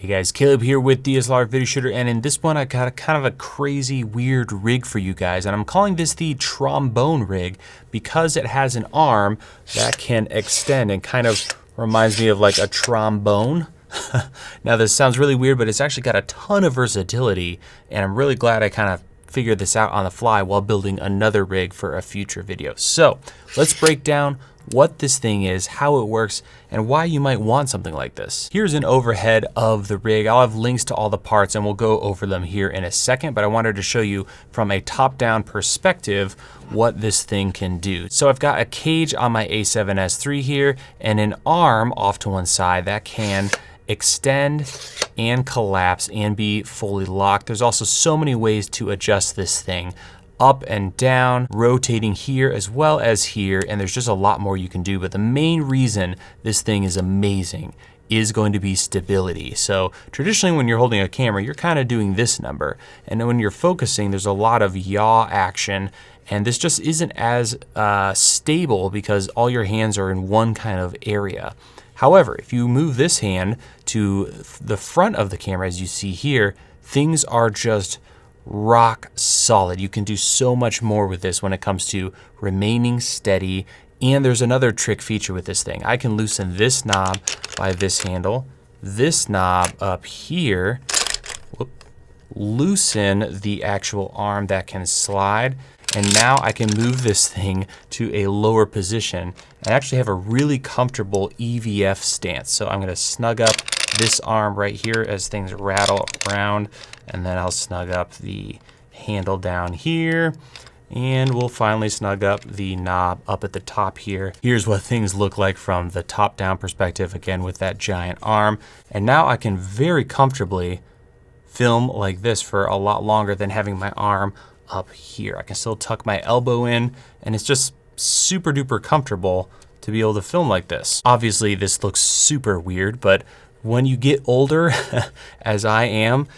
Hey guys, Caleb here with DSLR Video Shooter, and in this one I got kind of a crazy weird rig for you guys, and I'm calling this the Trombone rig because it has an arm that can extend and kind of reminds me of like a trombone. Now this sounds really weird, but it's actually got a ton of versatility, and I'm really glad I kind of figured this out on the fly while building another rig for a future video. So let's break down what this thing is, how it works, and why you might want something like this. Here's an overhead of the rig. I'll have links to all the parts and we'll go over them here in a second, but I wanted to show you from a top-down perspective what this thing can do. So I've got a cage on my A7S III here and an arm off to one side that can extend and collapse and be fully locked. There's also so many ways to adjust this thing, up and down, rotating here as well as here, and there's just a lot more you can do. But the main reason this thing is amazing is going to be stability. So traditionally when you're holding a camera, you're kind of doing this number, and then when you're focusing, there's a lot of yaw action, and this just isn't as stable because all your hands are in one kind of area. However, if you move this hand to the front of the camera, as you see here, things are just rock solid. You can do so much more with this when it comes to remaining steady. And there's another trick feature with this thing. I can loosen this knob by this handle, this knob up here, loosen the actual arm that can slide, and now I can move this thing to a lower position and actually have a really comfortable EVF stance. So I'm gonna snug up this arm right here as things rattle around, and then I'll snug up the handle down here, and we'll finally snug up the knob up at the top here. Here's what things look like from the top down perspective, again with that giant arm. And now I can very comfortably film like this for a lot longer than having my arm up here. I can still tuck my elbow in, and it's just super duper comfortable to be able to film like this. Obviously this looks super weird, but when you get older, as I am,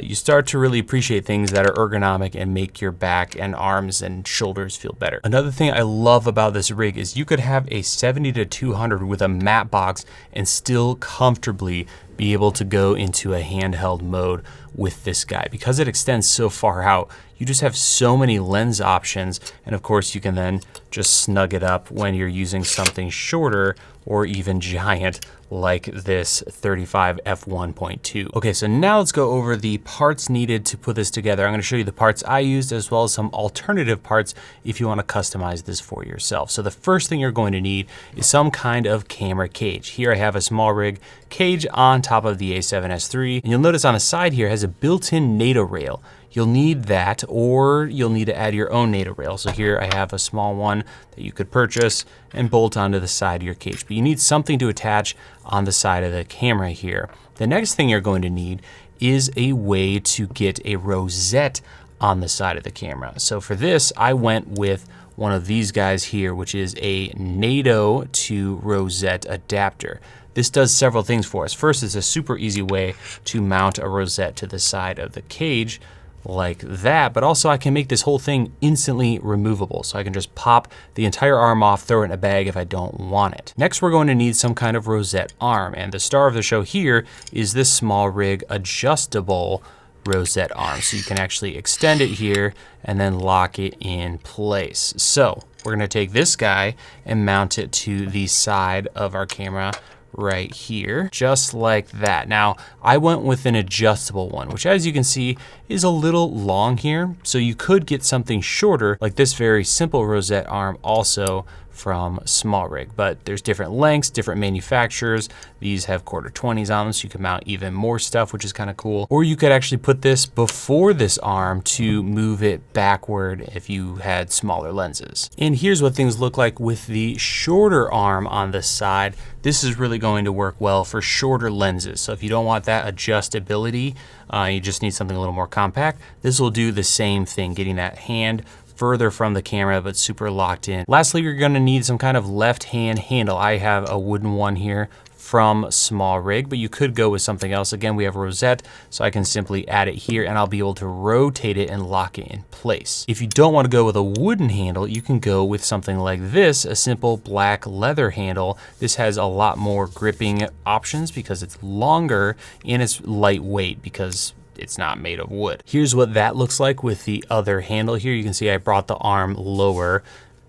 you start to really appreciate things that are ergonomic and make your back and arms and shoulders feel better. Another thing I love about this rig is you could have a 70-200 with a matte box and still comfortably be able to go into a handheld mode with this guy. Because it extends so far out, you just have so many lens options, and of course you can then just snug it up when you're using something shorter or even giant like this 35 f1.2. Okay, so now let's go over the parts needed to put this together. I'm gonna show you the parts I used as well as some alternative parts if you wanna customize this for yourself. So the first thing you're going to need is some kind of camera cage. Here I have a small rig cage on top of the A7S III, and you'll notice on the side here it has a built-in NATO rail. You'll need that, or you'll need to add your own NATO rail. So here I have a small one that you could purchase and bolt onto the side of your cage. But you need something to attach on the side of the camera here. The next thing you're going to need is a way to get a rosette on the side of the camera. So for this, I went with one of these guys here, which is a NATO to rosette adapter. This does several things for us. First, it's a super easy way to mount a rosette to the side of the cage like that, but also I can make this whole thing instantly removable. So I can just pop the entire arm off, throw it in a bag if I don't want it. Next, we're going to need some kind of rosette arm, and the star of the show here is this small rig adjustable rosette arm. So you can actually extend it here and then lock it in place. So we're gonna take this guy and mount it to the side of our camera right here, just like that. Now, I went with an adjustable one, which as you can see is a little long here. So you could get something shorter like this very simple rosette arm also from Small Rig, but there's different lengths, different manufacturers. These have 1/4-20s on them, so you can mount even more stuff, which is kind of cool. Or you could actually put this before this arm to move it backward if you had smaller lenses. And here's what things look like with the shorter arm on the side. This is really going to work well for shorter lenses. So if you don't want that adjustability, you just need something a little more compact, this will do the same thing, getting that hand further from the camera, but super locked in. Lastly, you're gonna need some kind of left-hand handle. I have a wooden one here from Small Rig, but you could go with something else. Again, we have a rosette, so I can simply add it here and I'll be able to rotate it and lock it in place. If you don't want to go with a wooden handle, you can go with something like this, a simple black leather handle. This has a lot more gripping options because it's longer and it's lightweight because it's not made of wood. Here's what that looks like with the other handle here. You can see I brought the arm lower.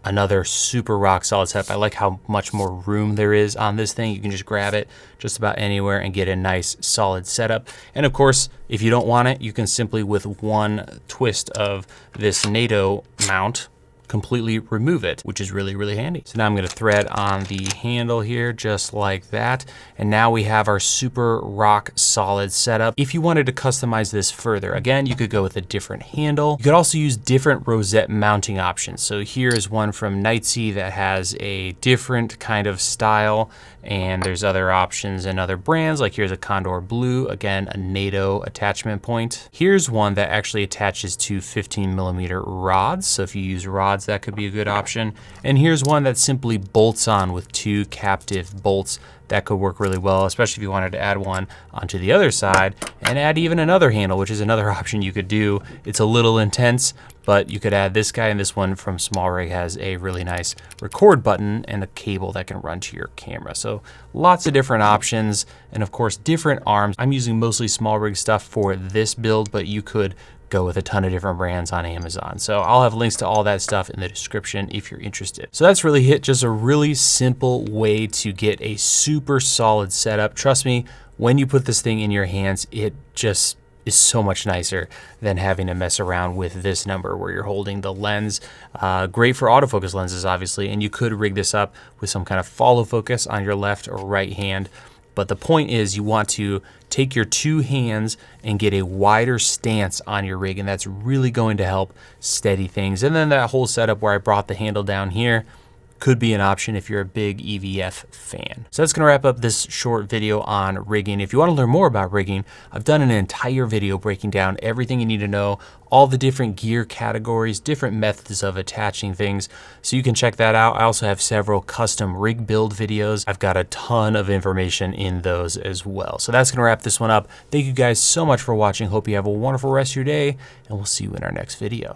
Another super rock solid setup. I like how much more room there is on this thing. You can just grab it just about anywhere and get a nice solid setup. And of course, if you don't want it, you can simply with one twist of this NATO mount completely remove it, which is really, really handy. So now I'm gonna thread on the handle here just like that. And now we have our super rock solid setup. If you wanted to customize this further, again, you could go with a different handle. You could also use different rosette mounting options. So here is one from Knightsea that has a different kind of style, and there's other options and other brands, like here's a Condor Blue, again, a NATO attachment point. Here's one that actually attaches to 15mm rods. So if you use rods, that could be a good option. And here's one that simply bolts on with 2 captive bolts. That could work really well, especially if you wanted to add one onto the other side and add even another handle, which is another option you could do. It's a little intense, but you could add this guy, and this one from Small Rig has a really nice record button and a cable that can run to your camera. So lots of different options, and of course different arms. I'm using mostly Small Rig stuff for this build, but you could go with a ton of different brands on Amazon. So I'll have links to all that stuff in the description if you're interested. So that's really it, just a really simple way to get a super solid setup. Trust me, when you put this thing in your hands, it just is so much nicer than having to mess around with this number where you're holding the lens. Great for autofocus lenses, obviously, and you could rig this up with some kind of follow focus on your left or right hand. But the point is you want to take your 2 hands and get a wider stance on your rig, and that's really going to help steady things. And then that whole setup where I brought the handle down here could be an option if you're a big EVF fan. So that's gonna wrap up this short video on rigging. If you wanna learn more about rigging, I've done an entire video breaking down everything you need to know, all the different gear categories, different methods of attaching things. So you can check that out. I also have several custom rig build videos. I've got a ton of information in those as well. So that's gonna wrap this one up. Thank you guys so much for watching. Hope you have a wonderful rest of your day, and we'll see you in our next video.